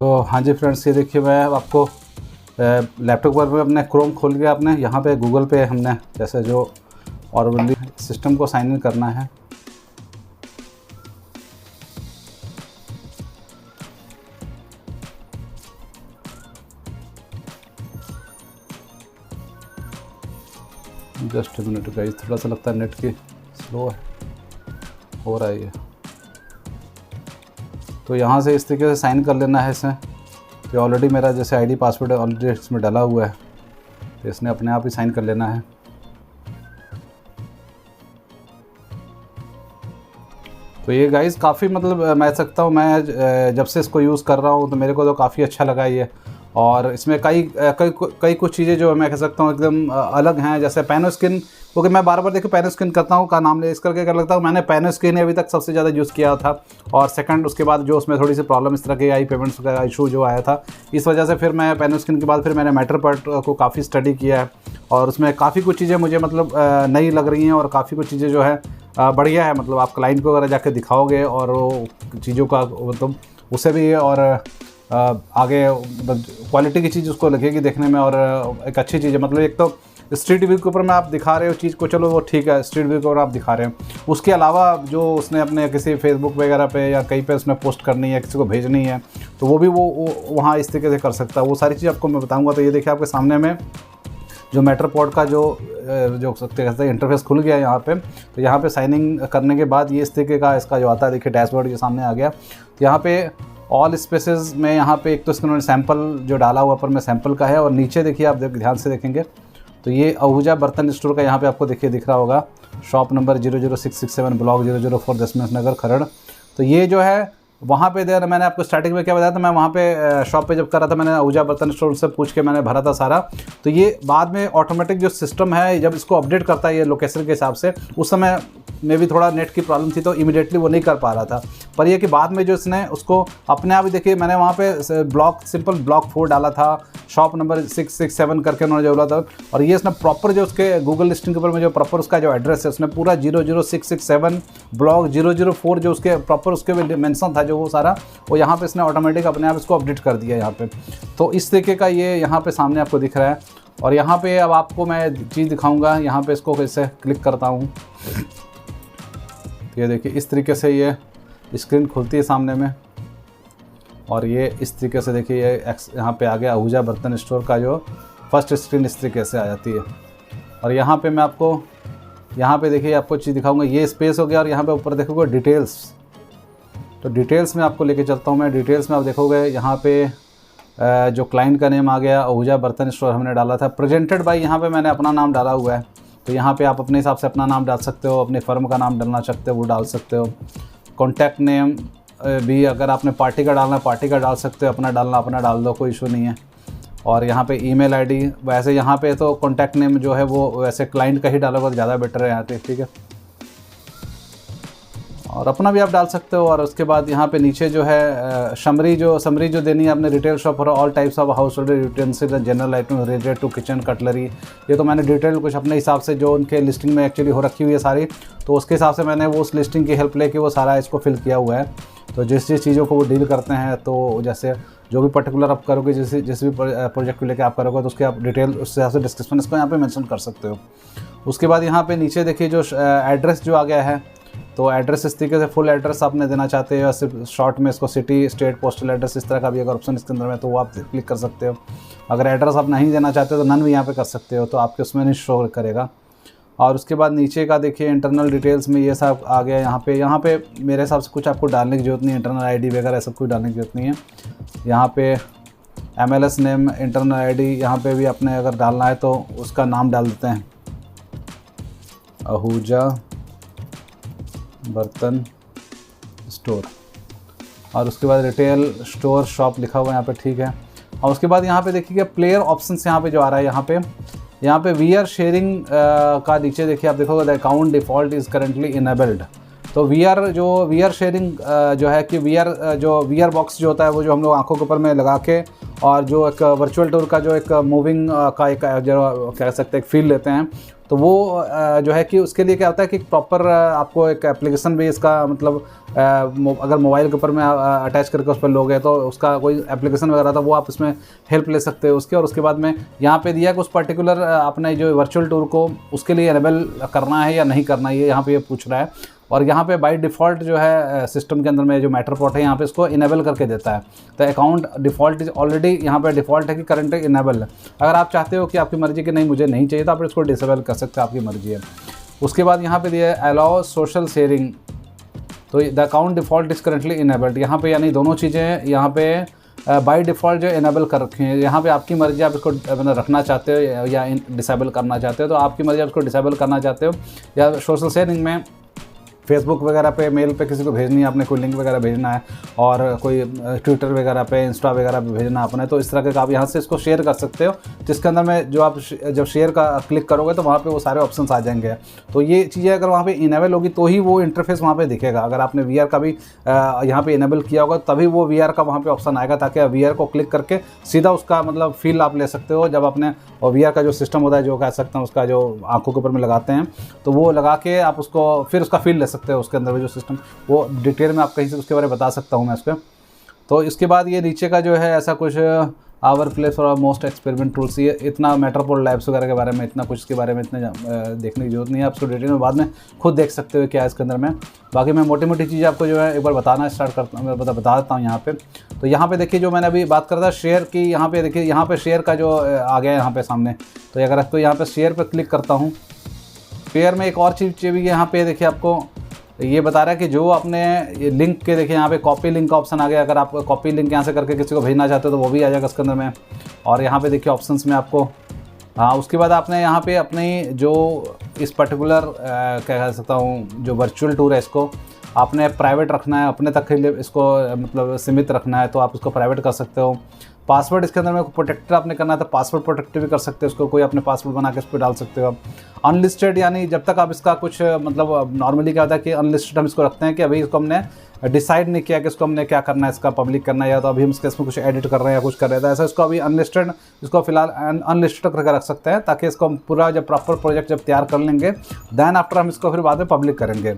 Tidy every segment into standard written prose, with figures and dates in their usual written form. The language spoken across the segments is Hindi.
तो हाँ जी फ्रेंड्स, ये देखिए मैं आपको लैपटॉप पर अपने क्रोम खोल के आपने यहाँ पे गूगल पे हमने जैसे जो और सिस्टम को साइन इन करना है। जस्ट मिनट गाइस, थोड़ा सा लगता है नेट की स्लो है, हो रहा है ये। तो यहाँ से इस तरीके से साइन कर लेना है इसमें। तो ऑलरेडी मेरा जैसे आईडी पासवर्ड ऑलरेडी इसमें डाला हुआ है, तो इसने अपने आप ही साइन कर लेना है। तो ये गाइस काफ़ी मतलब मैं सकता हूँ, मैं जब से इसको यूज़ कर रहा हूँ तो मेरे को तो काफ़ी अच्छा लगा ये। और इसमें कई कुछ चीज़ें जो मैं कह सकता हूँ एकदम अलग हैं, जैसे पैनो स्किन, क्योंकि मैं बार बार देखो पैनो स्किन करता हूँ का नाम ले इस करके कर लगता हूँ मैंने पैनो स्किन ही अभी तक सबसे ज़्यादा यूज़ किया था। और सेकंड उसके बाद जो उसमें थोड़ी सी प्रॉब्लम इस तरह की आई, पेमेंट्स का इशू जो आया था, इस वजह से फिर मैं पैनो स्किन के बाद फिर मैंने मैटरपॉट को काफ़ी स्टडी किया है। और उसमें काफ़ी कुछ चीज़ें मुझे मतलब नई लग रही हैं और काफ़ी कुछ चीज़ें जो है बढ़िया है। मतलब आप क्लाइंट को अगर जाके दिखाओगे और वो चीज़ों का मतलब उसे भी और आगे मतलब क्वालिटी की चीज़ उसको लगेगी देखने में, और एक अच्छी चीज़ है। मतलब एक तो स्ट्रीट व्यू के ऊपर में आप दिखा रहे हो चीज़ को, चलो वो ठीक है, स्ट्रीट व्यू के ऊपर आप दिखा रहे हो। उसके अलावा जो उसने अपने किसी फेसबुक वगैरह पे या कहीं पे उसने पोस्ट करनी है, किसी को भेजनी है, तो वो भी वो वहाँ इस तरीके से कर सकता है। वो सारी चीज़ आपको मैं बताऊँगा। तो ये देखिए आपके सामने में जो मैटरपॉट का जो सकते हैं इंटरफेस खुल गया है यहाँ पे। तो यहाँ पे साइनिंग करने के बाद ये इस तरीके का इसका जो आता है, देखिए डैशबोर्ड के सामने आ गया। तो यहाँ पे ऑल स्पेसेस में यहाँ पे एक तो इसका उन्होंने सैंपल जो डाला हुआ पर में सैंपल का है, और नीचे देखिए आप ध्यान से देखेंगे तो ये आहूजा बर्तन स्टोर का यहाँ पे आपको देखिए दिख रहा होगा, शॉप नंबर 00667 ब्लॉक 004 दशमेश नगर खरड़। तो ये जो है वहाँ पे देर मैंने आपको स्टार्टिंग में क्या बताया था, मैं वहाँ पे शॉप पे जब कर रहा था मैंने आहूजा बर्तन स्टोर से पूछ के मैंने भरा था सारा। तो ये बाद में ऑटोमेटिक जो सिस्टम है जब इसको अपडेट करता है ये लोकेशन के हिसाब से, उस समय में भी थोड़ा नेट की प्रॉब्लम थी तो इमीडिएटली वो नहीं कर पा रहा था। पर ये कि बाद में जो इसने उसको अपने आप ही देखिए, मैंने वहाँ पे ब्लॉक सिंपल ब्लॉक 4 डाला था, शॉप नंबर 667 करके उन्होंने जो बोला था, और ये इसने प्रॉपर जो उसके गूगल लिस्टिंग के ऊपर में जो प्रॉपर उसका जो एड्रेस है उसने पूरा 00667 ब्लॉक 004 जो उसके प्रॉपर उसके मेंशन था जो वो सारा वो यहाँ पे इसने ऑटोमेटिक अपने आप इसको अपडेट कर दिया यहाँ पे। तो इस तरीके का ये यहाँ पे सामने आपको दिख रहा है। और यहाँ पे अब आपको मैं चीज़ दिखाऊंगा, यहाँ पे इसको कैसे क्लिक करता हूँ, ये देखिए इस तरीके से ये स्क्रीन खुलती है सामने में। और ये इस तरीके से देखिए ये यहाँ पे आ गया आहूजा बर्तन स्टोर का जो फर्स्ट स्क्रीन इस तरीके से आ जाती है। और यहाँ पे मैं आपको यहाँ पे देखिए आपको चीज़ दिखाऊंगा, ये स्पेस हो गया। और यहाँ पे ऊपर देखोगे डिटेल्स, तो डिटेल्स में आपको लेके चलता हूँ मैं। डिटेल्स में आप देखोगे यहाँ पे जो क्लाइंट का नेम आ गया आहूजा बर्तन स्टोर हमने डाला था, प्रेजेंटेड बाय यहाँ पे मैंने अपना नाम डाला हुआ है। तो यहाँ पे आप अपने हिसाब से अपना नाम डाल सकते हो, अपने फर्म का नाम डालना चाहते हो वो डाल सकते हो। कॉन्टैक्ट नेम भी अगर आपने पार्टी का डालना है पार्टी का डाल सकते हो, अपना डालना अपना डाल दो, कोई इशू नहीं है। और यहाँ पे ईमेल आईडी, वैसे यहाँ पे तो कॉन्टैक्ट नेम जो है वो वैसे क्लाइंट का ही डालोगे तो ज़्यादा बेटर है यहाँ पे, ठीक है। और अपना भी आप डाल सकते हो। और उसके बाद यहाँ पे नीचे जो है समरी जो देनी है आपने, retail shop for all types of household utensil general item related to kitchen cutlery, ये तो मैंने डिटेल कुछ अपने हिसाब से जो उनके लिस्टिंग में एक्चुअली हो रखी हुई है सारी, तो उसके हिसाब से मैंने वो उस लिस्टिंग की हेल्प लेके वो सारा इसको फिल किया हुआ है। तो जिस चीज़ों को वो डील करते हैं, तो जैसे जो भी पर्टिकुलर आप करोगे, जिस भी प्रोजेक्ट को लेकर आप करोगे तो उसके आप डिटेल उस हिसाब से डिस्क्रिप्शन इसको यहाँ पे मेंशन कर सकते हो। उसके बाद यहाँ पे नीचे देखिए जो एड्रेस जो आ गया है, तो एड्रेस इस तरीके से फुल एड्रेस आपने देना चाहते हो या सिर्फ शॉर्ट में इसको सिटी स्टेट पोस्टल एड्रेस इस तरह का भी अगर ऑप्शन इसके अंदर में तो वो आप क्लिक कर सकते हो। अगर एड्रेस आप नहीं देना चाहते हो तो नन भी यहाँ पे कर सकते हो, तो आपके उसमें नहीं शो करेगा। और उसके बाद नीचे का देखिए इंटरनल डिटेल्स में ये सब आ गया। यहाँ पे मेरे हिसाब से कुछ आपको डालने की जरूरत नहीं है, इंटरनल आईडी वगैरह सब कुछ डालने की जरूरत नहीं है। यहाँ पे MLS नेम, इंटरनल आईडी यहाँ पे भी अपने अगर डालना है तो उसका नाम डाल देते हैं आहूजा बर्तन स्टोर। और उसके बाद रिटेल स्टोर शॉप लिखा हुआ है यहाँ पे, ठीक है। और उसके बाद यहाँ पे देखिए प्लेयर ऑप्शंस यहाँ पे जो आ रहा है, यहाँ पे वी आर शेयरिंग का नीचे देखिए आप देखोगे the account default is currently enabled. तो वी आर शेयरिंग जो है कि वी आर बॉक्स जो होता है वो जो हम लोग आंखों के ऊपर में लगा के और जो एक वर्चुअल टूर का जो एक मूविंग का एक जो कह सकते हैं एक फील लेते हैं, तो वो जो है कि उसके लिए क्या होता है कि प्रॉपर आपको एक एप्लीकेशन भी इसका मतलब अगर मोबाइल के ऊपर में अटैच करके उस पर लोगे तो उसका कोई एप्लीकेशन वगैरह था वो आप इसमें हेल्प ले सकते हो उसके। और उसके बाद में यहाँ पे दिया कि उस पर्टिकुलर अपने जो वर्चुअल टूर को उसके लिए इनेबल करना है या नहीं करना है, ये यहाँ पे ये पूछ रहा है। और यहाँ पे बाय डिफ़ॉल्ट जो है सिस्टम के अंदर में जो मैटरपॉट है यहाँ पे इसको इनेबल करके देता है। तो अकाउंट डिफ़ॉल्ट इज ऑलरेडी यहाँ पे डिफ़ॉल्ट है कि करंट इनेबल है। अगर आप चाहते हो कि आपकी मर्ज़ी की नहीं मुझे नहीं चाहिए तो आप इसको डिसेबल कर सकते हो, आपकी मर्ज़ी है। उसके बाद यहाँ पे दिया है अलाउ सोशल शेयरिंग, तो the account default is currently enabled. यहाँ पे यानी दोनों चीज़ें हैं, यहाँ पे बाय डिफ़ॉल्ट जो इनेबल कर रखी हैं। यहाँ पे आपकी मर्ज़ी, आप इसको मतलब रखना चाहते हो या डिसेबल करना चाहते हो तो आपकी मर्ज़ी, आप इसको डिसेबल करना चाहते हो। या सोशल शेयरिंग में फेसबुक वगैरह पे मेल पे किसी को भेजनी है, आपने कोई लिंक वगैरह भेजना है और कोई ट्विटर वगैरह पे इंस्टा वगैरह पे भेजना है आपने, तो इस तरह के आप यहाँ से इसको शेयर कर सकते हो, जिसके अंदर में जो आप जब शेयर का क्लिक करोगे तो वहाँ पे वो सारे ऑप्शंस आ जाएंगे। तो ये चीज़ें अगर वहाँ पे इनेबल होगी तो ही वो इंटरफेस वहाँ पे दिखेगा। अगर आपने वीआर का भी यहाँ पे इनेबल किया होगा तभी वो वीआर का वहाँ पे ऑप्शन आएगा, ताकि आप वीआर को क्लिक करके सीधा उसका मतलब फील आप ले सकते हो जब आपने, और वीआर का जो सिस्टम होता है जो कह सकते हैं उसका जो आँखों के ऊपर में लगाते हैं, तो वो लगा के आप उसको फिर उसका फील ले सकते हो। उसके अंदर जो सिस्टम वो डिटेल में आप कहीं से उसके बारे में बता सकता हूँ मैं इस पर। तो इसके बाद ये नीचे का जो है ऐसा कुछ our place for most experiment tools, ये इतना मैटरपोर्ट लैब्स वगैरह के बारे में इतना कुछ इसके बारे में इतने देखने की जरूरत नहीं है, आप उसको डिटेल में बाद में खुद देख सकते हो क्या है इसके अंदर में। बाकी मैं मोटी मोटी चीज़ें आपको जो है एक बार बताना स्टार्ट करता हूँ, मैं बता देता हूँ यहाँ पे। तो यहाँ पे देखिए जो मैंने अभी बात कर रहा था शेयर की, यहाँ पे देखिए यहाँ पे शेयर का जो आ गया है यहाँ पे सामने। तो अगर आपको यहाँ पे शेयर पर क्लिक करता हूँ, शेयर में एक और चीज़ भी यहाँ पे देखिए आपको ये बता रहा है कि जो आपने लिंक के देखिए यहाँ पे कॉपी लिंक का ऑप्शन आ गया। अगर आप कॉपी लिंक यहाँ से करके किसी को भेजना चाहते हो तो वो भी आ जाएगा इसके अंदर में। और यहाँ पे देखिए ऑप्शंस में आपको, हाँ, उसके बाद आपने यहाँ पे अपनी जो इस पर्टिकुलर क्या कह सकता हूँ जो वर्चुअल टूर है इसको आपने प्राइवेट रखना है, अपने तक के लिए इसको मतलब सीमित रखना है तो आप इसको प्राइवेट कर सकते हो। पासवर्ड इसके अंदर में प्रोटेक्टर आपने करना है तो पासवर्ड प्रोटेक्टर भी कर सकते हो, उसको कोई अपने पासवर्ड बना के इस पर डाल सकते हो आप। अनलिस्टेड यानी जब तक आप इसका कुछ मतलब नॉर्मली क्या होता है कि अनलिस्टेड हम इसको रखते हैं कि अभी इसको हमने डिसाइड नहीं किया कि इसको हमने क्या करना है, इसका पब्लिक करना है या तो अभी हम इसमें कुछ एडिट कर रहे हैं या कुछ कर रहे हैं, तो ऐसा इसको अभी अनलिस्टेड, इसको फिलहाल अनलिस्टेड करके रख सकते हैं ताकि इसको हम पूरा जब प्रॉपर प्रोजेक्ट जब तैयार कर लेंगे देन आफ्टर हम इसको फिर बाद में पब्लिक करेंगे।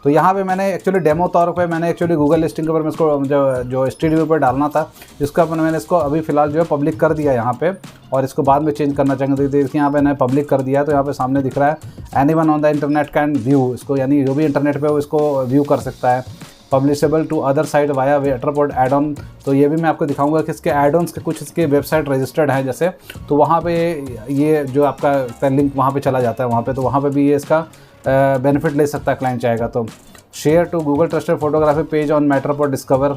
तो यहाँ पे मैंने एक्चुअली डेमो तौर पे मैंने एक्चुअली गूगल लिस्टिंग के ऊपर में इसको जो स्टूडियो पर डालना था इसका मैंने इसको अभी फ़िलहाल जो है पब्लिक कर दिया यहाँ पे, और इसको बाद में चेंज करना चाहेंगे तो देखिए यहाँ पे मैंने पब्लिक कर दिया है। तो यहाँ पे सामने दिख रहा है anyone on the internet can view, इसको यानी जो भी इंटरनेट पे हो इसको व्यू कर सकता है। Publishable to other site via Matterport add on, तो ये भी मैं आपको दिखाऊंगा कि इसके एड ऑन्स के कुछ इसके वेबसाइट रजिस्टर्ड हैं जैसे, तो वहाँ पे ये जो आपका लिंक वहाँ पे चला जाता है वहाँ पे, तो वहाँ पे भी ये इसका बेनिफिट ले सकता है क्लाइंट चाहेगा तो। Share to Google trusted photography page on Matterport discover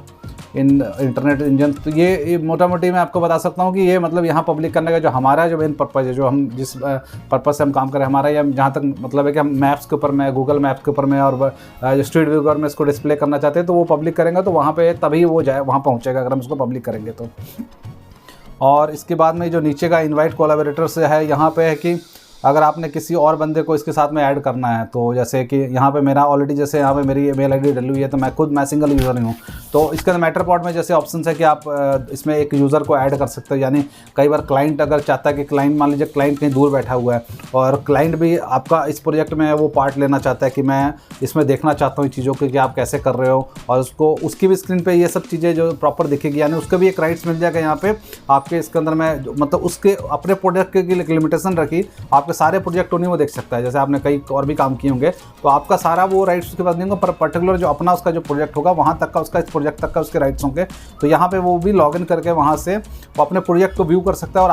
in internet engine, तो ये मोटा मोटी मैं आपको बता सकता हूँ कि ये मतलब यहाँ पब्लिक करने का जो हमारा जो मेन पर्पज़ है, जो हम जिस पर्पज़ से हम काम करें हमारा, या जहाँ तक मतलब है कि हम मैप्स के ऊपर में गूगल मैप्स के ऊपर में और जो स्ट्रीट व्यू में इसको डिस्प्ले करना चाहते हैं तो वो पब्लिक करेंगे तो वहाँ पे तभी वो जाए वहाँ पहुँचेगा अगर हम इसको पब्लिक करेंगे तो। और इसके बाद में जो नीचे का इन्वाइट कोलैबोरेटर से है, यहाँ पे है कि अगर आपने किसी और बंदे को इसके साथ में ऐड करना है तो जैसे कि यहाँ पे मेरा ऑलरेडी जैसे यहाँ पे मेरी मेल आईडी डली हुई है तो मैं सिंगल यूज़र नहीं हूँ, तो इसके अंदर मैटरपोर्ट में जैसे ऑप्शन है कि आप इसमें एक यूज़र को ऐड कर सकते हो। यानी कई बार क्लाइंट अगर चाहता है कि क्लाइंट, मान लीजिए क्लाइंट कहीं दूर बैठा हुआ है और क्लाइंट भी आपका इस प्रोजेक्ट में वो पार्ट लेना चाहता है कि मैं इसमें देखना चाहता हूँ चीज़ों की कि आप कैसे कर रहे हो, और उसको उसकी भी स्क्रीन पर ये सब चीज़ें जो प्रॉपर दिखेगी, यानी उसके भी एक राइट्स मिल जाएगा यहाँ पे आपके इसके अंदर में, मतलब उसके अपने प्रोजेक्ट की लिमिटेशन रखी, आपके सारे प्रोजेक्ट वो देख सकता है। जैसे आपने कई और भी काम किए होंगे तो आपका सारा वो राइट्स उसके पास नहीं होगा, पर पर्टिकुलर जो अपना उसका जो प्रोजेक्ट होगा वहां तक का उसका, इस प्रोजेक्ट तक का उसके राइट्स होंगे। तो यहाँ पे वो भी लॉगिन करके वहां से वो अपने प्रोजेक्ट को व्यू कर सकता है और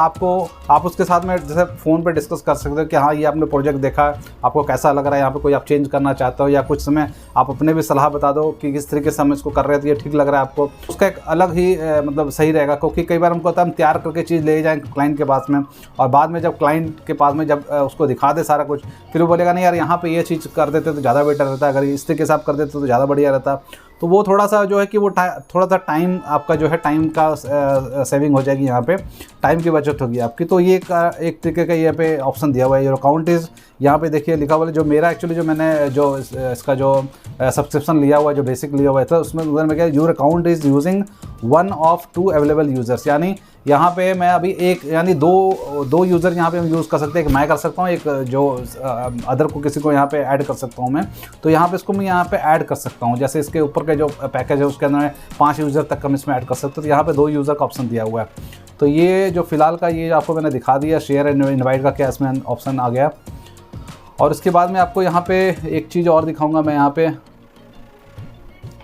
आप उसके साथ में जैसे फ़ोन पे डिस्कस कर सकते हो कि हाँ ये आपने प्रोजेक्ट देखा, आपको कैसा लग रहा है, यहाँ पे कोई आप चेंज करना चाहते हो या कुछ समय आप अपने भी सलाह बता दो कि किस तरीके से हम इसको कर रहे हैं तो ये ठीक लग रहा है आपको, उसका एक अलग ही मतलब सही रहेगा। क्योंकि कई बार हमको होता है हम तैयार करके चीज़ ले जाएँ क्लाइंट के पास में और बाद में जब क्लाइंट के पास में जब उसको दिखा दे सारा कुछ, फिर वो बोलेगा नहीं यार यहाँ पे ये चीज़ कर देते तो ज़्यादा बेटर रहता, अगर इस तरीके से आप कर देते तो ज़्यादा बढ़िया रहता। तो वो थोड़ा सा जो है कि वो थोड़ा सा टाइम आपका जो है टाइम का सेविंग हो जाएगी, यहाँ पे टाइम की बचत होगी आपकी। तो ये एक तरीके का यहाँ पे ऑप्शन दिया हुआ है। योर अकाउंट इज़, यहाँ पे देखिए लिखा हुआ है, जो मेरा एक्चुअली जो मैंने जो इसका जो सब्सक्रिप्शन लिया हुआ है, जो बेसिक लिया हुआ है, तो उसमें उधर में क्या, your account is using one of two available users, यानी यहाँ पे मैं अभी एक यानी दो यूज़र यहाँ पे हम यूज़ कर सकते हैं। एक मैं कर सकता हूँ, एक जो अदर को किसी को यहाँ पे ऐड कर सकता हूँ मैं। तो यहाँ पे इसको मैं यहाँ पे ऐड कर सकता हूँ। जैसे इसके ऊपर के जो पैकेज है उसके अंदर 5 यूज़र तक हम इसमें ऐड कर सकते हैं। तो यहाँ पे 2 यूज़र का ऑप्शन दिया हुआ है। तो ये जो फ़िलहाल का ये आपको मैंने दिखा दिया, शेयर एंड इनवाइट का क्या इसमें ऑप्शन आ गया। और इसके बाद में आपको यहाँ पे एक चीज़ और दिखाऊंगा मैं यहाँ पे।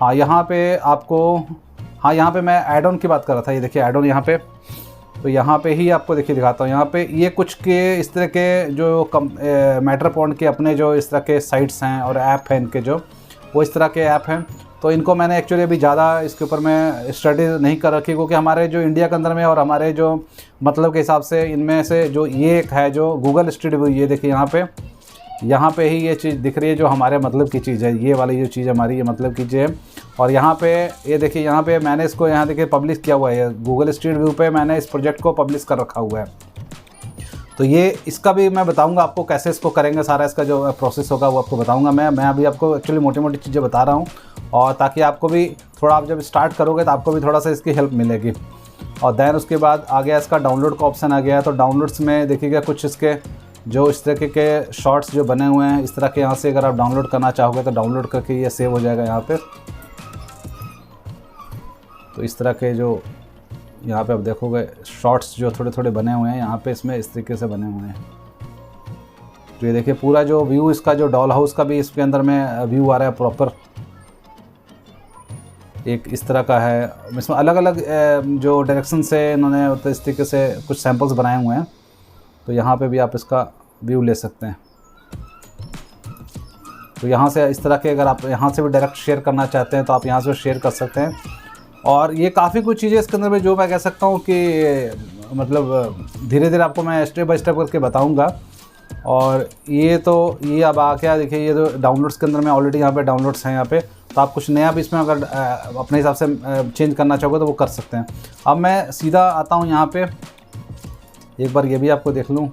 हाँ, यहाँ पे आपको, हाँ यहाँ पे मैं ऐड ऑन की बात कर रहा था। ये देखिए ऐड ऑन यहाँ पे, तो यहाँ पे ही आपको देखिए दिखाता हूँ। यहाँ पे ये कुछ के इस तरह के जो मैटरपॉइंट के अपने जो इस तरह के साइट्स हैं और ऐप हैं इनके, जो वो इस तरह के ऐप हैं। तो इनको मैंने एक्चुअली अभी ज़्यादा इसके ऊपर मैं स्टडी नहीं कर रखी, क्योंकि हमारे जो इंडिया के अंदर में और हमारे जो मतलब के हिसाब से इनमें से जो ये एक है जो गूगल स्ट्रीट व्यू, ये देखिए यहाँ पे ही ये चीज़ दिख रही है जो हमारे मतलब की चीज़ है। ये वाली जो चीज़ हमारी ये मतलब की चीज़ है। और यहाँ पे ये देखिए, यहाँ पे मैंने इसको यहाँ देखिए पब्लिश किया हुआ है। गूगल स्ट्रीट व्यू पे मैंने इस प्रोजेक्ट को पब्लिश कर रखा हुआ है। तो ये इसका भी मैं बताऊंगा आपको कैसे इसको करेंगे, सारा इसका जो प्रोसेस होगा वो आपको बताऊंगा मैं अभी आपको एक्चुअली मोटी मोटी चीज़ें बता रहा हूँ, और ताकि आपको भी थोड़ा, आप जब स्टार्ट करोगे तो आपको भी थोड़ा सा इसकी हेल्प मिलेगी। और दैन उसके बाद आ गया इसका डाउनलोड का ऑप्शन आ गया है। तो डाउनलोड्स में देखिएगा कुछ इसके जो इस तरह के शॉर्ट्स जो बने हुए हैं इस तरह के, यहाँ से अगर आप डाउनलोड करना चाहोगे तो डाउनलोड करके ये सेव हो जाएगा यहाँ पे। तो इस तरह के जो यहाँ पे आप देखोगे शॉर्ट्स जो थोड़े थोड़े बने हुए हैं यहाँ पे, इसमें इस तरीके से बने हुए हैं। तो ये देखिए पूरा जो व्यू इसका, जो डॉल हाउस का भी इसके अंदर में व्यू आ रहा है प्रॉपर, एक इस तरह का है। इसमें अलग अलग जो डायरेक्शन से इन्होंने तो इस तरीके से कुछ सैम्पल्स बनाए हुए हैं। तो यहाँ पे भी आप इसका व्यू ले सकते हैं। तो यहाँ से इस तरह के, अगर आप यहाँ से भी डायरेक्ट शेयर करना चाहते हैं तो आप यहाँ से शेयर कर सकते हैं। और ये काफ़ी कुछ चीज़ें इसके अंदर में जो मैं कह सकता हूँ कि मतलब धीरे धीरे आपको मैं स्टेप बाय स्टेप करके बताऊँगा। और ये अब आ गया देखिए, ये जो डाउनलोड्स के अंदर में ऑलरेडी यहाँ पे डाउनलोड्स हैं यहाँ पे। तो आप कुछ नया भी इसमें अगर अपने हिसाब से चेंज करना चाहोगे तो वो कर सकते हैं। अब मैं सीधा आता हूँ यहाँ पे, एक बार ये भी आपको देख लूँ।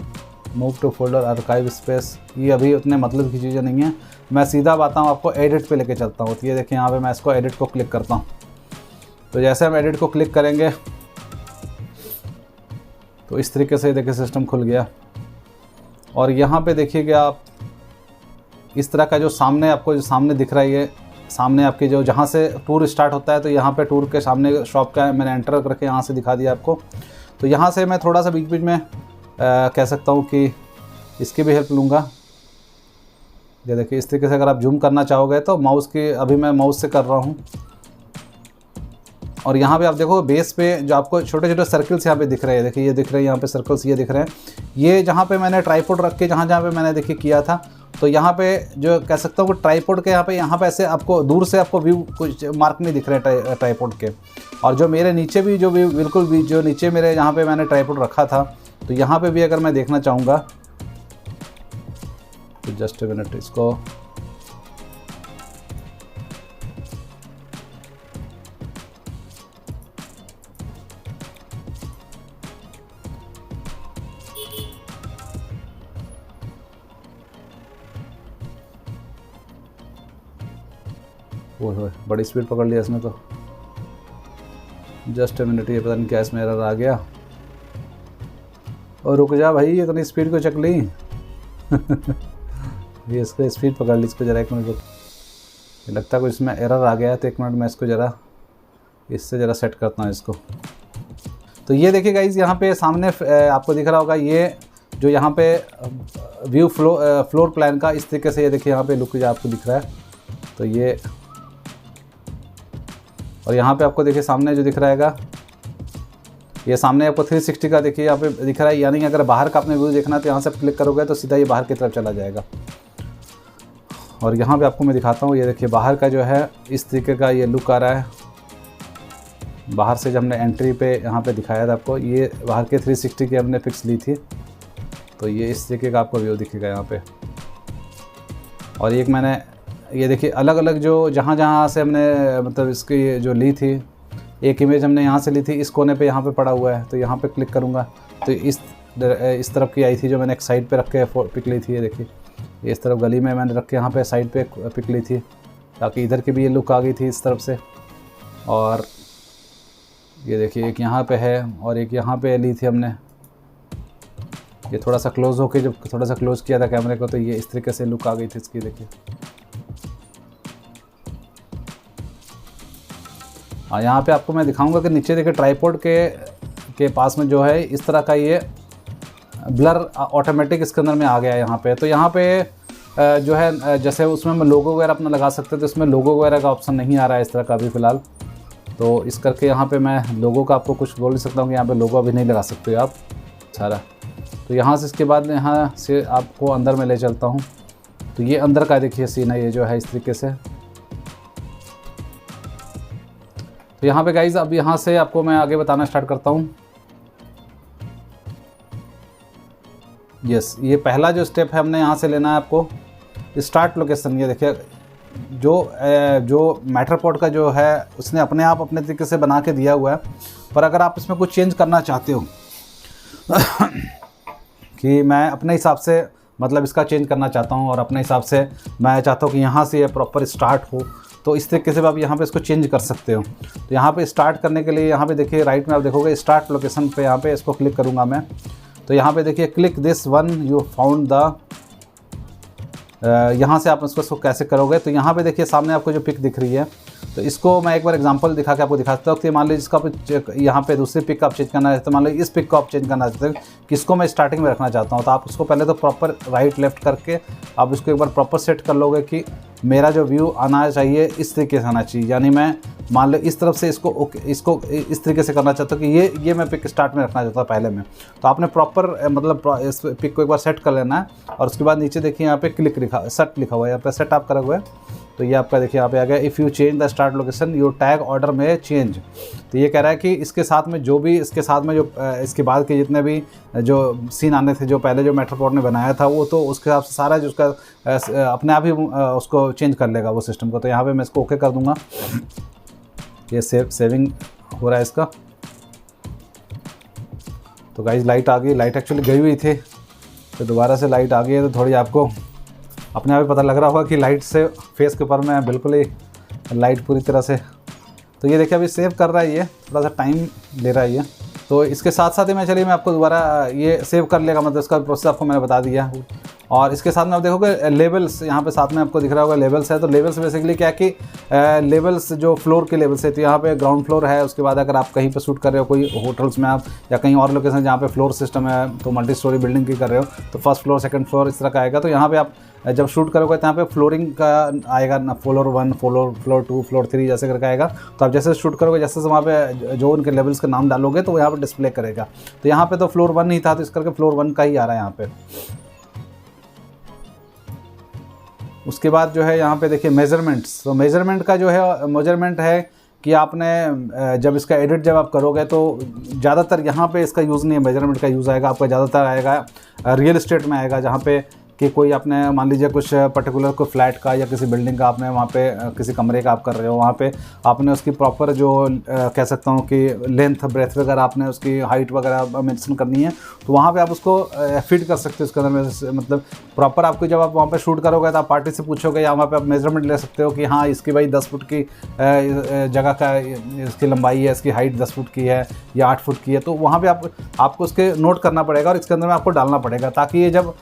Move to folder archive space, ये अभी उतने मतलब की चीज़ें नहीं हैं। मैं सीधा आता हूँ आपको एडिट पे लेके चलता हूँ। तो ये देखिए यहाँ पे मैं इसको एडिट को क्लिक करता हूँ। तो जैसे हम एडिट को क्लिक करेंगे तो इस तरीके से देखिए सिस्टम खुल गया। और यहाँ पे देखिएगा आप इस तरह का जो सामने आपको जो सामने दिख रहा है, ये सामने आपके जो जहाँ से टूर स्टार्ट होता है, तो यहाँ पे टूर के सामने शॉप का मैंने एंटर करके यहाँ से दिखा दिया आपको। तो यहाँ से मैं थोड़ा सा बीच बीच में कह सकता हूँ कि इसकी भी हेल्प लूँगा। ये देखिए इस तरीके से अगर आप जूम करना चाहोगे तो माउस की, अभी मैं माउस से कर रहा हूँ। और यहाँ पे आप देखो बेस पे जो आपको छोटे छोटे सर्कल्स यहाँ पे दिख रहे हैं, देखिए ये दिख रहे हैं यहाँ पे सर्कल्स, ये दिख रहे हैं। ये जहाँ पे मैंने ट्राइपॉड रख के जहाँ पे मैंने देखिए किया था, तो यहाँ पे जो कह सकता हूँ कि ट्राइपॉड के यहाँ पे ऐसे आपको दूर से आपको व्यू कुछ मार्क नहीं दिख रहे हैं ट्राइपॉड के। और जो मेरे नीचे भी जो व्यू बिल्कुल भी जो नीचे मेरे यहाँ पे मैंने ट्राइपॉड रखा था, तो यहाँ पे भी अगर मैं देखना चाहूँगा तो जस्ट ए मिनट, इसको वो बड़ी स्पीड पकड़ लिया इसने तो। जस्ट ए मिनट, ये पता नहीं क्या इसमें एरर आ गया। और रुक जा भाई, इतनी स्पीड को चक ली। ये इसको स्पीड पकड़ ली, इसको ज़रा एक मिनट रुक। ये लगता है कुछ इसमें एरर आ गया है, तो एक मिनट मैं इसको ज़रा इससे ज़रा सेट करता हूँ इसको। तो ये देखिए गाइस, यहाँ पे सामने आपको दिख रहा होगा ये जो यहाँ पे व्यू फ्लोर प्लान का इस तरीके से, ये देखिए यहाँ पे लुक आपको दिख रहा है। तो ये, और यहाँ पे आपको देखिए सामने जो दिख रहा है, ये सामने आपको 360 का देखिए यहाँ पे दिख रहा है। यानी अगर बाहर का अपने व्यू देखना है तो यहाँ से क्लिक करोगे तो सीधा ये बाहर की तरफ चला जाएगा। और यहाँ पे आपको मैं दिखाता हूँ, ये देखिए बाहर का जो है इस तरीके का ये लुक आ रहा है। बाहर से जब हमने एंट्री पे यहाँ पे दिखाया था आपको, ये बाहर के 360 की हमने पिक्स ली थी। तो ये इस तरीके का आपको व्यू दिखेगा यहाँ पे। और एक मैंने ये देखिए अलग अलग जो जहाँ से हमने मतलब इसकी जो ली थी, एक इमेज हमने यहाँ से ली थी, इस कोने पे यहाँ पे पड़ा हुआ है। तो यहाँ पे क्लिक करूँगा तो इस तरफ की आई थी, जो मैंने एक साइड पे रख के पिक ली थी। ये देखिए इस तरफ गली में मैंने रख के यहाँ पे साइड पे पिक ली थी, ताकि इधर की भी ये लुक आ गई थी इस तरफ से। और ये देखिए एक यहाँ पे है और एक यहाँ पे ली थी हमने। ये थोड़ा सा क्लोज होके जब थोड़ा सा क्लोज किया था कैमरे को तो ये इस तरीके से लुक आ गई थी इसकी। देखिए हाँ, यहाँ पे आपको मैं दिखाऊंगा कि नीचे देखिए ट्राइपॉड के पास में जो है इस तरह का ये ब्लर ऑटोमेटिक इसके अंदर में आ गया है यहाँ पे। तो यहाँ पे जो है जैसे उसमें हम लोगो वगैरह अपना लगा सकते थे, तो इसमें लोगो वगैरह का ऑप्शन नहीं आ रहा है इस तरह का अभी फ़िलहाल। तो इस करके यहाँ पे मैं लोगो का आपको कुछ बोल नहीं सकता हूँ कि यहाँ पे लोगो अभी नहीं लगा सकते आप सारा। तो यहाँ से इसके बाद यहाँ से आपको अंदर में ले चलता हूँ। तो ये अंदर का देखिए सीन है ये जो है इस तरीके से। तो यहाँ पे गाइज़ अब यहाँ से आपको मैं आगे बताना स्टार्ट करता हूँ। यस, ये पहला जो स्टेप है हमने यहाँ से लेना है आपको स्टार्ट लोकेशन। ये देखिए जो मैटरपॉड का जो है उसने अपने आप अपने तरीके से बना के दिया हुआ है, पर अगर आप इसमें कुछ चेंज करना चाहते हो कि मैं अपने हिसाब से मतलब इसका चेंज करना चाहता हूँ और अपने हिसाब से मैं चाहता हूँ कि यहाँ से ये प्रॉपर स्टार्ट हो, तो इस तरीके से आप यहाँ पे इसको चेंज कर सकते हो। तो यहाँ पे स्टार्ट करने के लिए यहाँ पे देखिए राइट में आप देखोगे स्टार्ट लोकेशन पे, यहाँ पे इसको क्लिक करूँगा मैं। तो यहाँ पे देखिए click this one you found the, यहाँ से आप इसको कैसे करोगे। तो यहाँ पे देखिए सामने आपको जो पिक दिख रही है, तो इसको मैं एक बार एग्जांपल दिखा के आपको दिखाता हूँ कि मान लीजिए इसका यहाँ पे दूसरी पिक आप चेंज करना है, तो मान लीजिए इस पिक को आप चेंज करना चाहते हैं, किसको मैं स्टार्टिंग में रखना चाहता हूँ। तो आप उसको पहले तो प्रॉपर राइट लेफ्ट करके आप उसको एक बार प्रॉपर सेट कर लोगे कि मेरा जो व्यू आना चाहिए इस तरीके से आना चाहिए। यानी मैं मान लो इस तरफ से इसको इस तरीके से करना चाहता हूँ कि ये मैं पिक स्टार्ट में रखना चाहता हूँ पहले में। तो आपने प्रॉपर मतलब इस पिक को एक बार सेट कर लेना है और उसके बाद नीचे देखिए यहाँ पे क्लिक सेट लिखा हुआ है, यहाँ पे सेट आप करा हुआ है। तो ये आपका देखिए यहाँ पे आ गया if you change the start location your tag order में चेंज। तो ये कह रहा है कि इसके साथ में जो भी इसके साथ में जो इसके बाद के जितने भी जो सीन आने थे जो पहले जो मैटरपॉड ने बनाया था वो तो उसके हिसाब से सारा जो उसका अपने आप ही उसको चेंज कर लेगा वो सिस्टम को। तो यहाँ पे मैं इसको ओके कर दूँगा। ये सेविंग हो रहा है इसका। तो गाइस लाइट आ गई, लाइट एक्चुअली गई हुई थी तो दोबारा से लाइट आ गई है, तो थोड़ी आपको अपने आप ही पता लग रहा होगा कि लाइट से फेस के ऊपर में बिल्कुल ही लाइट पूरी तरह से। तो ये देखिए अभी सेव कर रहा है, ये थोड़ा सा टाइम ले रहा है ये। तो इसके साथ साथ ही मैं चलिए मैं आपको दोबारा ये सेव कर लेगा, मतलब इसका प्रोसेस आपको मैंने बता दिया। और इसके साथ में आप देखोगे लेवल्स यहाँ पे साथ में आपको दिख रहा होगा लेवल्स है। तो लेवल्स बेसिकली क्या कि लेवल्स जो फ्लोर के लेवल्स है, तो यहाँ पे ग्राउंड फ्लोर है। उसके बाद अगर आप कहीं पे शूट कर रहे हो कोई होटल्स में आप या कहीं और लोकेशन जहाँ पे फ्लोर सिस्टम है, तो मल्टी स्टोरी बिल्डिंग की कर रहे हो तो फर्स्ट फ्लोर सेकंड फ्लोर इस तरह का आएगा। तो यहाँ पे आप जब शूट करोगे तो यहाँ पे फ्लोरिंग का आएगा ना, फ्लोर 1 फ्लोर 2 फ्लोर 3 जैसे करके आएगा। तो आप जैसे शूट करोगे जैसे वहाँ पे जो उनके लेवल्स का नाम डालोगे तो यहाँ पे डिस्प्ले करेगा। तो यहाँ पे तो फ्लोर 1 ही था तो इस करके फ्लोर 1 का ही आ रहा है यहाँ पे। उसके बाद जो है यहाँ पे देखिए मेजरमेंट्स। तो मेजरमेंट का जो है मेजरमेंट है कि आपने जब इसका एडिट जब आप करोगे तो ज़्यादातर यहाँ पे इसका यूज़ नहीं है, मेजरमेंट का यूज़ आएगा आपका ज़्यादातर आएगा रियल एस्टेट में आएगा, जहाँ पे कि कोई आपने मान लीजिए कुछ पर्टिकुलर कोई फ्लैट का या किसी बिल्डिंग का आपने वहाँ पे किसी कमरे का आप कर रहे हो, वहाँ पे आपने उसकी प्रॉपर जो कह सकता हूँ कि लेंथ ब्रेथ वगैरह आपने उसकी हाइट वगैरह मेंशन करनी है, तो वहाँ पे आप उसको फिट कर सकते हो उसके अंदर में। मतलब प्रॉपर आपको जब आप वहाँ पे शूट करोगे तो आप पार्टी से पूछोगे या वहाँ पे आप मेजरमेंट ले सकते हो कि हाँ इसकी भाई 10 फुट की जगह का इसकी लंबाई है, इसकी हाइट 10 फुट की है या 8 फुट की है। तो वहाँ पर आपको उसके नोट करना पड़ेगा और इसके अंदर में आपको डालना पड़ेगा, ताकि ये जब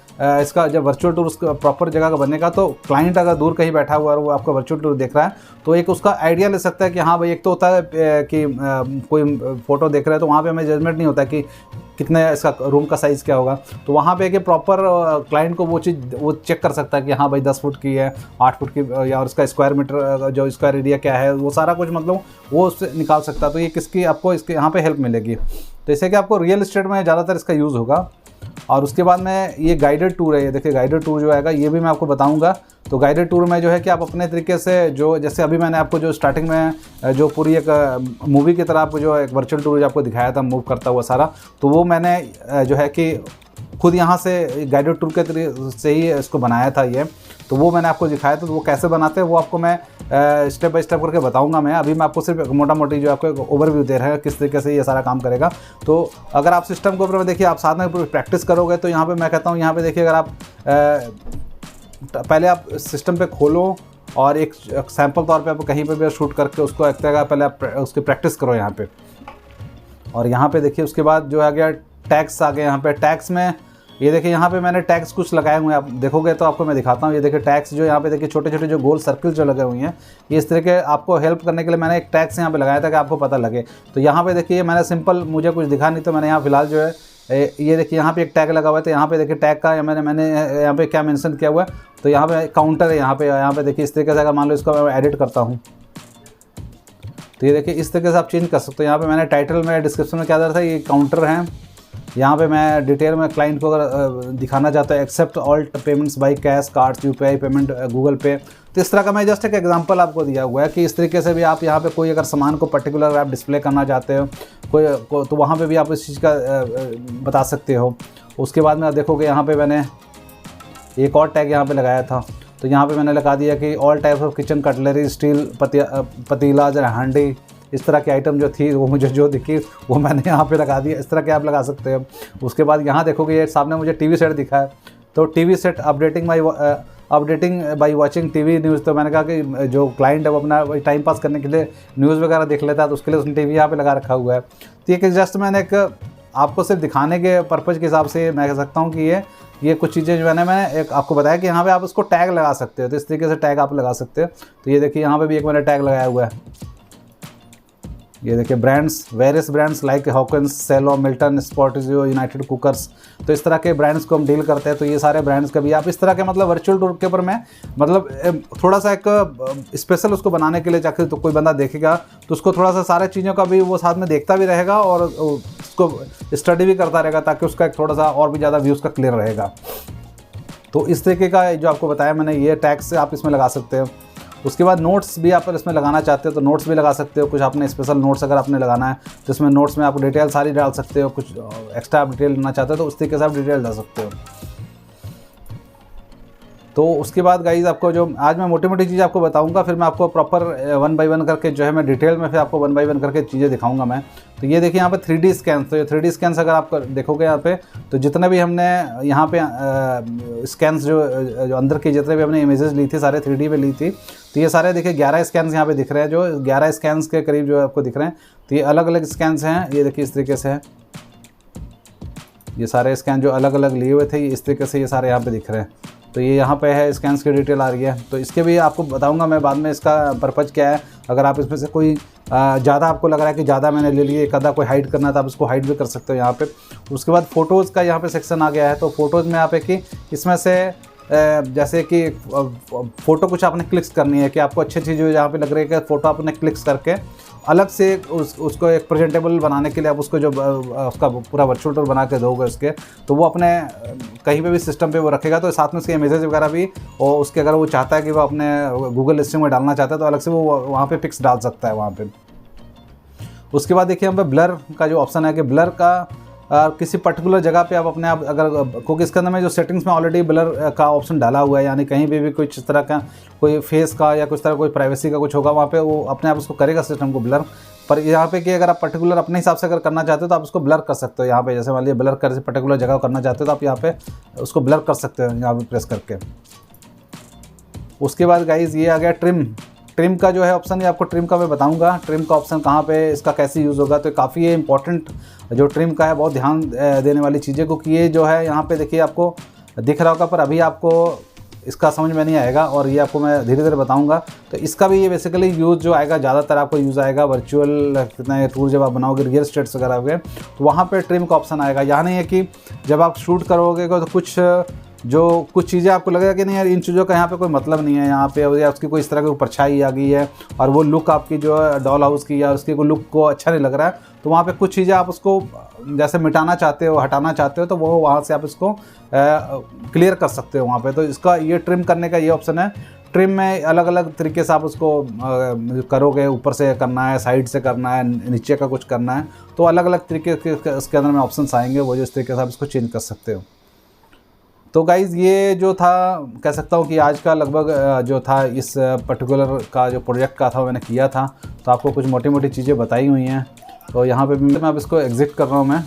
इसका जब वर्चुअल टूर उसका प्रॉपर जगह का बनेगा तो क्लाइंट अगर दूर कहीं बैठा हुआ है और वो आपका वर्चुअल टूर देख रहा है तो एक उसका आइडिया ले सकता है कि हाँ भाई, एक तो होता है कि कोई फ़ोटो देख रहा है तो वहाँ पे हमें जजमेंट नहीं होता कि कितने इसका रूम का साइज़ क्या होगा। तो वहाँ पे कि प्रॉपर क्लाइंट को वो चीज़ वो चेक कर सकता है कि हाँ भाई 10 फुट की है, 8 फुट की, या उसका स्क्वायर मीटर जो स्क्वायर एरिया क्या है वो सारा कुछ मतलब वो उससे निकाल सकता है। तो ये किसकी आपको इसके यहाँ पे हेल्प मिलेगी। तो इससे कि आपको रियल एस्टेट में ज़्यादातर इसका यूज़ होगा। और उसके बाद में ये गाइडेड टूर है, ये देखिए गाइडेड टूर जो आएगा ये भी मैं आपको बताऊंगा। तो गाइडेड टूर में जो है कि आप अपने तरीके से जो जैसे अभी मैंने आपको जो स्टार्टिंग में जो पूरी एक मूवी की तरह आपको जो एक वर्चुअल टूर जो आपको दिखाया था मूव करता हुआ सारा, तो वो मैंने जो है कि खुद यहाँ से गाइडेड टूर के तरीके से ही इसको बनाया था ये। तो वो मैंने आपको दिखाया था, तो वो कैसे बनाते हैं वो आपको मैं स्टेप बाय स्टेप करके बताऊंगा मैं। अभी मैं आपको सिर्फ मोटा मोटी जो आपको ओवरव्यू दे रहे हैं किस तरीके से ये सारा काम करेगा। तो अगर आप सिस्टम के ऊपर में देखिए आप साथ में प्रैक्टिस करोगे तो यहाँ पे मैं कहता हूँ यहाँ पे देखिए अगर आप पहले आप सिस्टम पे खोलो और एक सैम्पल तौर पे आप कहीं पे भी शूट करके उसको एक तरह पहले आप उसकी प्रैक्टिस करो यहाँ पे। और यहाँ पे देखिए उसके बाद जो आ गया टैग्स आ गए। यहाँ पे टैग्स में ये देखिए यहाँ पे मैंने टैग्स कुछ लगाए हुए हैं, आप देखोगे तो आपको मैं दिखाता हूँ। ये देखिए टैग्स जो यहाँ पे देखिए छोटे छोटे जो गोल सर्कल जो लगे हुए हैं, ये इस तरह के आपको हेल्प करने के लिए मैंने एक टैग्स यहाँ पे लगाया था कि आपको पता लगे। तो यहाँ पे देखिए मैंने सिंपल, मुझे कुछ दिखा नहीं तो मैंने यहाँ फिलहाल जो है ये देखिए यहाँ पे एक टैग लगा हुआ है। तो यहाँ पे देखिए टैग का मैंने यहाँ पे क्या मेंशन किया हुआ है, तो यहाँ पे काउंटर है। यहाँ पे देखिए इस तरीके से अगर मान लो इसको मैं एडिट करता हूँ तो ये देखिए इस तरीके से आप चेंज कर सकते हो। यहाँ पे मैंने टाइटल में डिस्क्रिप्शन में क्या दे रहा था, ये काउंटर है। यहाँ पे मैं डिटेल में क्लाइंट को अगर दिखाना चाहता हूँ, accept all payments by cash, cards, UPI payment, Google Pay. तो इस तरह का मैं जस्ट एक एग्जांपल आपको दिया हुआ है कि इस तरीके से भी आप यहाँ पे कोई अगर सामान को पर्टिकुलर आप डिस्प्ले करना चाहते हो तो वहाँ पे भी आप इस चीज़ का बता सकते हो। उसके बाद में आप देखोगे यहाँ पे मैंने एक और टैग यहाँ पे लगाया था। तो यहाँ पे मैंने लगा दिया कि all types of kitchen cutlery, steel पतीला, हांडी, इस तरह की आइटम जो थी वो मुझे जो दिखी वो मैंने यहाँ पे लगा दिया। इस तरह के आप लगा सकते हो। उसके बाद यहाँ देखोगे ये सामने मुझे टीवी सेट दिखा है। तो TV set updating by watching TV news. तो मैंने कहा कि जो क्लाइंट है वो अपना टाइम पास करने के लिए न्यूज़ वगैरह देख लेता है, तो उसके लिए उसने टीवी यहाँ पे लगा रखा हुआ है। तो ये जस्ट मैंने एक आपको सिर्फ दिखाने के पर्पज़ के हिसाब से मैं कह सकता हूँ कि ये कुछ चीज़ें जो है ना, मैंने एक आपको बताया कि यहाँ पे आप उसको टैग लगा सकते हो। तो इस तरीके से टैग आप लगा सकते हो। तो ये देखिए यहाँ पे भी एक मैंने टैग लगाया हुआ है। ये देखिए brands, various brands like Hawkins, Cello, Milton, Spotio, United Cookers. तो इस तरह के ब्रांड्स को हम डील करते हैं। तो ये सारे ब्रांड्स का भी आप इस तरह के मतलब वर्चुअल टूर के ऊपर मैं मतलब थोड़ा सा एक स्पेशल उसको बनाने के लिए चाहे तो कोई बंदा देखेगा तो उसको थोड़ा सा सारे चीज़ों का भी वो साथ में देखता भी रहेगा और उसको स्टडी भी करता रहेगा, ताकि उसका एक थोड़ा सा और भी ज़्यादा व्यूज़ का क्लियर रहेगा। तो इस तरीके का जो आपको बताया मैंने, ये टैग्स से आप इसमें लगा सकते हो। उसके बाद नोट्स भी आप इसमें लगाना चाहते हो तो नोट्स भी लगा सकते हो। कुछ आपने स्पेशल नोट्स अगर आपने लगाना है तो इसमें नोट्स में आप डिटेल सारी डाल सकते हो। कुछ एक्स्ट्रा आप डिटेल लेना चाहते हो तो उस तरीके से आप डिटेल डाल सकते हो। तो उसके बाद गाइज़ आपको जो आज मैं मोटी मोटी चीज़ आपको बताऊंगा, फिर मैं आपको प्रॉपर 1 बाय 1 करके जो है मैं डिटेल में फिर आपको 1 बाय 1 करके चीज़ें दिखाऊंगा मैं। तो ये देखिए यहाँ पे 3D स्कैन। तो ये 3D स्कैन्स अगर आप देखोगे यहाँ पे, तो जितने भी हमने यहाँ पे स्कैन्स जो अंदर के जितने भी हमने इमेजेस ली थी सारे 3D में ली थी। तो ये सारे देखिए 11 स्कैन्स यहाँ पे दिख रहे हैं, जो 11 स्कैन्स के करीब जो आपको दिख रहे हैं। तो ये अलग अलग स्कैन्स हैं। ये देखिए इस तरीके से है, ये सारे स्कैन जो अलग अलग लिए हुए थे इस तरीके से ये सारे यहाँ पे दिख रहे हैं। तो ये यहाँ पे है स्कैन्स की डिटेल आ रही है। तो इसके भी आपको बताऊंगा मैं बाद में इसका पर्पज़ क्या है। अगर आप इसमें से कोई ज़्यादा आपको लग रहा है कि ज़्यादा मैंने ले लिए, एक आधा कोई हाइड करना है तो आप इसको हाइड भी कर सकते हो यहाँ पे। उसके बाद फ़ोटोज़ का यहाँ पे सेक्शन आ गया है। तो फ़ोटोज़ में यहाँ पे कि इसमें से जैसे कि फ़ोटो कुछ आपने क्लिक्स करनी है कि आपको अच्छी चीज़ यहाँ पे लग रही है कि फ़ोटो आपने क्लिक्स करके अलग से उसको एक प्रेजेंटेबल बनाने के लिए आप उसको जो उसका पूरा वर्चुअल टूर बना के दोगे उसके, तो वो अपने कहीं पे भी सिस्टम पे वो रखेगा। तो साथ में उसके इमेजेस वगैरह भी, और उसके अगर वो चाहता है कि वो अपने गूगल लिस्टिंग में डालना चाहता है तो अलग से वो वहाँ पे पिक्स डाल सकता है वहाँ पे। उसके बाद देखिए हम पे ब्लर का जो ऑप्शन है कि ब्लर का किसी पर्टिकुलर जगह पे आप अपने आप अगर, क्योंकि इसके अंदर में जो सेटिंग्स में ऑलरेडी ब्लर का ऑप्शन डाला हुआ है, यानी कहीं भी कुछ इस तरह का कोई फेस का या कुछ तरह कोई प्राइवेसी का कुछ होगा वहाँ पे वो अपने आप उसको करेगा सिस्टम को ब्लर। पर यहाँ पे कि अगर आप पर्टिकुलर अपने हिसाब से अगर करना चाहते हो तो आप उसको ब्लर कर सकते हो। यहाँ पे जैसे मान लीजिए ब्लर कर पर्टिकुलर जगह करना चाहते हो तो आप यहाँ पे उसको ब्लर कर सकते हो यहाँ पे प्रेस करके। उसके बाद गाइज ये आ गया ट्रिम का जो है ऑप्शन, ये आपको ट्रिम का मैं बताऊंगा। ट्रिम का ऑप्शन कहाँ पे इसका कैसे यूज़ होगा, तो काफ़ी ये इंपॉर्टेंट जो ट्रिम का है, बहुत ध्यान देने वाली चीज़ें, क्योंकि ये जो है यहाँ पे देखिए आपको दिख रहा होगा पर अभी आपको इसका समझ में नहीं आएगा और ये आपको मैं धीरे धीरे बताऊंगा। तो इसका भी ये बेसिकली यूज़ जो आएगा ज़्यादातर आपको यूज़ आएगा वर्चुअल कितना टूर जब आप बनाओगे रियल स्टेट्स वगैरह के, तो वहाँ पर ट्रिम का ऑप्शन आएगा। यहाँ नहीं है कि जब आप शूट करोगे तो कुछ चीज़ें आपको लगेगा कि नहीं यार इन चीज़ों का यहाँ पे कोई मतलब नहीं है यहाँ पे, या उसकी कोई इस तरह की परछाई आ गई है और वो लुक आपकी जो है डॉल हाउस की या उसकी कोई लुक को अच्छा नहीं लग रहा है, तो वहाँ पे कुछ चीज़ें आप उसको जैसे मिटाना चाहते हो, हटाना चाहते हो, तो वो वहाँ से आप इसको क्लियर कर सकते हो वहाँ पे। तो इसका ये ट्रिम करने का ये ऑप्शन है। ट्रिम में अलग अलग तरीके से आप उसको करोगे, ऊपर से करना है, साइड से करना है, नीचे का कुछ करना है, तो अलग अलग तरीके के इसके अंदर में ऑप्शन आएंगे, वो जो इस तरीके से आप इसको चेंज कर सकते हो। तो गाइज़ ये जो था कह सकता हूँ कि आज का लगभग जो था इस पर्टिकुलर का जो प्रोजेक्ट का था मैंने किया था, तो आपको कुछ मोटी मोटी चीज़ें बताई हुई हैं। तो यहाँ पे मैं अब इसको एग्ज़िट कर रहा हूँ मैं।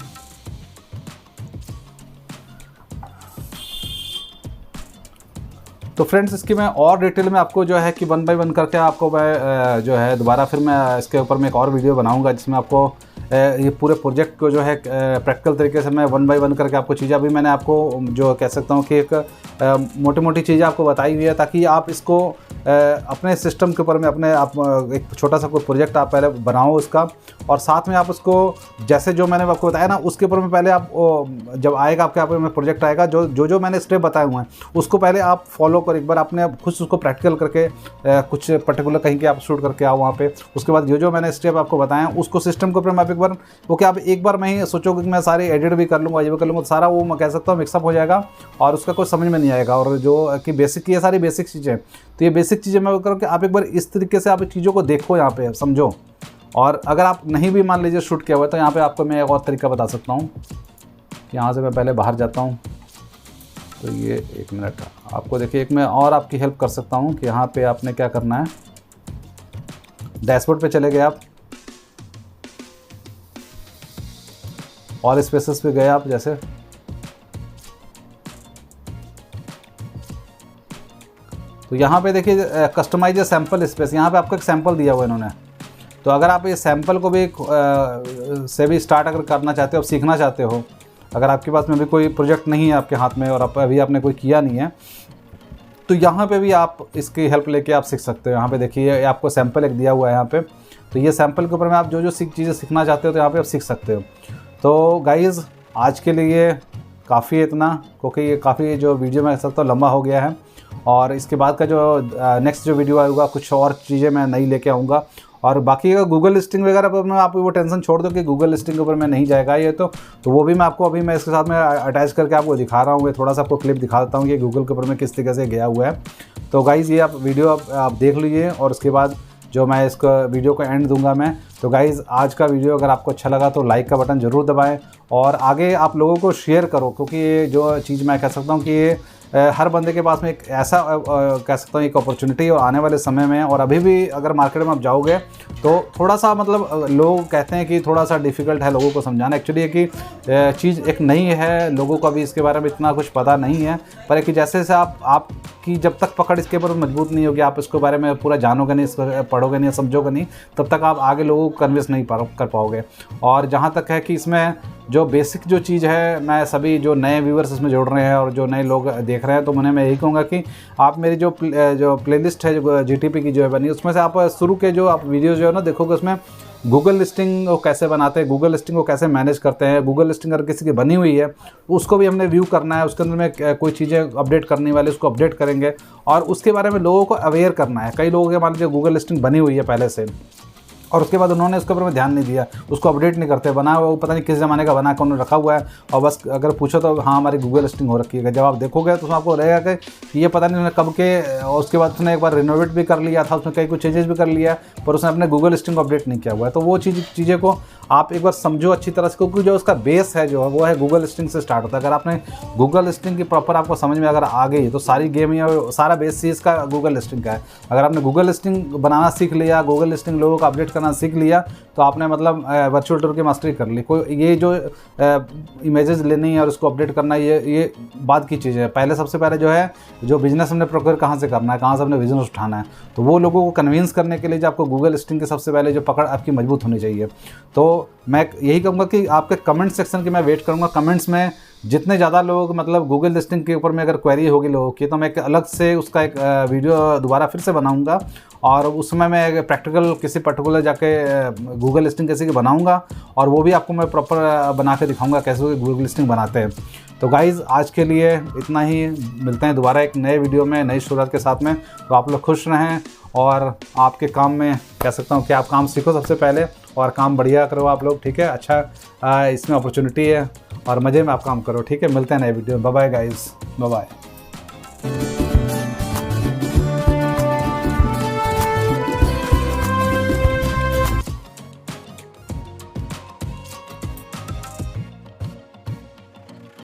तो फ्रेंड्स इसकी मैं और डिटेल में आपको जो है कि 1 बाय 1 करके आपको मैं जो है दोबारा फिर मैं इसके ऊपर में एक और वीडियो बनाऊँगा जिसमें आपको ये पूरे प्रोजेक्ट को जो है प्रैक्टिकल तरीके से मैं 1 बाय 1 करके आपको चीज़ें, अभी मैंने आपको जो कह सकता हूँ कि एक मोटी मोटी चीज़ें आपको बताई हुई है, ताकि आप इसको अपने सिस्टम के ऊपर में अपने आप एक छोटा सा कोई प्रोजेक्ट आप पहले बनाओ उसका, और साथ में आप उसको जैसे जो मैंने आपको बताया ना उसके ऊपर में पहले आप जब आएगा आपके आप में प्रोजेक्ट आएगा, जो मैंने स्टेप बताए हुए हैं उसको पहले आप फॉलो कर, एक बार आपने खुद उसको प्रैक्टिकल करके कुछ पर्टिकुलर कहीं के आप शूट करके आओ वहाँ पे। उसके बाद जो मैंने स्टेप आपको बताए हैं उसको सिस्टम के ऊपर में आप एक बार आप एक बार में ही सोचोगे कि मैं सारे एडिट भी कर लूँगा, ये भी कर लूँगा, सारा वो मैं कह सकता हूँ मिक्सअप हो जाएगा और उसका कुछ समझ में नहीं आएगा। और जो कि बेसिक, ये सारी बेसिक चीज़ें, तो ये बेसिक चीज़ें मैं करूँ कि आप एक बार इस तरीके से आप चीज़ों को देखो, यहाँ पे समझो। और अगर आप नहीं भी मान लीजिए शूट किया हुआ है, तो यहाँ पे आपको मैं एक और तरीका बता सकता हूँ। यहाँ से मैं पहले बाहर जाता हूँ, तो ये 1 मिनट आपको देखिए, एक मैं और आपकी हेल्प कर सकता हूँ कि यहाँ पे आपने क्या करना है, डैशबोर्ड पे चले गए आप, ऑल स्पेसेस पे गए आप जैसे, तो यहाँ पे देखिए कस्टमाइज सैम्पल स्पेस, यहाँ पे आपको एक सैम्पल दिया हुआ है इन्होंने। तो अगर आप ये सैम्पल को भी से भी स्टार्ट अगर करना चाहते हो, सीखना चाहते हो, अगर आपके पास में भी कोई प्रोजेक्ट नहीं है आपके हाथ में और अभी आपने कोई किया नहीं है, तो यहाँ पे भी आप इसकी हेल्प लेके आप सीख सकते हो। यहाँ पे देखिए आपको सैम्पल एक दिया हुआ है यहाँ पे, तो ये सैम्पल के ऊपर में आप जो चीज़ें सीखना चाहते हो तो यहाँ पे आप सीख सकते हो। तो गाइज़ आज के लिए काफ़ी इतना, क्योंकि ये काफ़ी जो वीडियो मैं कह सकता हूँ लंबा हो गया है, और इसके बाद का जो नेक्स्ट जो वीडियो आएगा कुछ और चीज़ें मैं नई लेके आऊँगा। और बाकी अगर गूगल लिस्टिंग वगैरह पर आप वो टेंशन छोड़ दो कि गूगल लिस्टिंग के ऊपर मैं नहीं जाएगा ये, तो वो भी मैं आपको अभी मैं इसके साथ में अटैच करके आपको दिखा रहा हूँ। ये थोड़ा सा आपको क्लिप दिखा देता हूँ कि गूगल के ऊपर में किस तरीके से गया हुआ है। तो गाइज़ ये आप वीडियो आप देख लीजिए, और उसके बाद जो मैं इसका वीडियो को एंड दूंगा मैं। तो गाइज़ आज का वीडियो अगर आपको अच्छा लगा तो लाइक का बटन ज़रूर दबाएं, और आगे आप लोगों को शेयर करो, क्योंकि ये जो चीज़ मैं कह सकता हूँ कि ये हर बंदे के पास में एक ऐसा कह सकता हूँ एक अपॉर्चुनिटी और आने वाले समय में, और अभी भी अगर मार्केट में आप जाओगे तो थोड़ा सा मतलब लोग कहते हैं कि थोड़ा सा डिफ़िकल्ट है लोगों को समझाना। एक्चुअली ये कि चीज़ एक नई है, लोगों को अभी इसके बारे में इतना कुछ पता नहीं है, पर कि जैसे जैसे आपकी जब तक पकड़ इसके ऊपर मजबूत नहीं होगी, आप इसके बारे में पूरा जानोगे नहीं, पढ़ोगे नहीं, समझोगे नहीं, तब तक आप आगे लोगों को कन्विंस नहीं कर पाओगे। और जहाँ तक है कि इसमें जो बेसिक जो चीज़ है, मैं सभी जो नए व्यूअर्स इसमें जुड़ रहे हैं और जो नए लोग देख रहे हैं, तो उन्हें मैं यही कहूँगा कि आप मेरी जो प्लेलिस्ट है जो जीटीपी की जो है बनी, उसमें से आप शुरू के जो आप वीडियो जो है ना देखोगे, उसमें गूगल लिस्टिंग को कैसे बनाते हैं, गूगल लिस्टिंग को कैसे मैनेज करते हैं, गूगल लिस्टिंग अगर किसी की बनी हुई है उसको भी हमने व्यू करना है, उसके अंदर में कोई चीज़ें अपडेट करने वाले उसको अपडेट करेंगे, और उसके बारे में लोगों को अवेयर करना है। कई लोगों के मान लीजिए गूगल लिस्टिंग बनी हुई है पहले से, और उसके बाद उन्होंने उसके ऊपर में ध्यान नहीं दिया, उसको अपडेट नहीं करते, बना हुआ वो पता नहीं किस ज़माने का बना के उन्होंने रखा हुआ है, और बस अगर पूछो तो हाँ हमारी गूगल लिस्टिंग हो रखी है। जब आप देखोगे तो उसमें आपको रहेगा कि ये पता नहीं उन्होंने कब के, और उसके बाद उसने एक बार रिनोवेट भी कर लिया था, उसमें कई कुछ चेंजेस भी कर लिया, पर उसने अपने गूगल लिस्टिंग को अपडेट नहीं किया हुआ है। तो वो चीज़ें को आप एक बार समझो अच्छी तरह से, क्योंकि जो उसका बेस है जो है वो है गूगल लिस्टिंग से स्टार्ट होता है। अगर आपने गूगल लिस्टिंग की प्रॉपर आपको समझ में अगर आ गई तो सारी गेम या सारा बेस चीज़ का गूगल लिस्टिंग का है। अगर आपने गूगल लिस्टिंग बनाना सीख लिया, गूगल लिस्टिंग लोगों को अपडेट करना सीख लिया, तो आपने मतलब वर्चुअल टूर की मास्टरी कर ली। कोई ये जो इमेजेस लेनी है और उसको अपडेट करना, ये बाद की चीज़ है। पहले सबसे पहले जो है जो बिजनेस हमने प्रोक्योर कहाँ से करना है, कहाँ से हमने बिजनेस उठाना है, तो वो लोगों को कन्विंस करने के लिए जो आपको गूगल लिस्टिंग के सबसे पहले जो पकड़ आपकी मजबूत होनी चाहिए। तो मैं यही कहूँगा कि आपके कमेंट सेक्शन की मैं वेट करूँगा। कमेंट्स में जितने ज़्यादा लोग मतलब गूगल लिस्टिंग के ऊपर में अगर क्वेरी होगी लोगों की, तो मैं एक अलग से उसका एक वीडियो दोबारा फिर से बनाऊंगा, और उसमें मैं प्रैक्टिकल किसी पर्टिकुलर जाके गूगल लिस्टिंग कैसे की बनाऊंगा, और वो भी आपको मैं प्रॉपर बना के दिखाऊंगा कैसे गूगल लिस्टिंग बनाते हैं। तो गाइज़ आज के लिए इतना ही, मिलते हैं दोबारा एक नए वीडियो में नई शुरुआत के साथ में। तो आप लोग खुश रहें, और आपके काम में कह सकता हूँ कि आप काम सीखो सबसे पहले, और काम बढ़िया करो आप लोग, ठीक है। अच्छा इसमें अपॉर्चुनिटी है, और मज़े में आप काम करो, ठीक है। मिलते हैं नए वीडियो में। Bye bye guys, bye bye.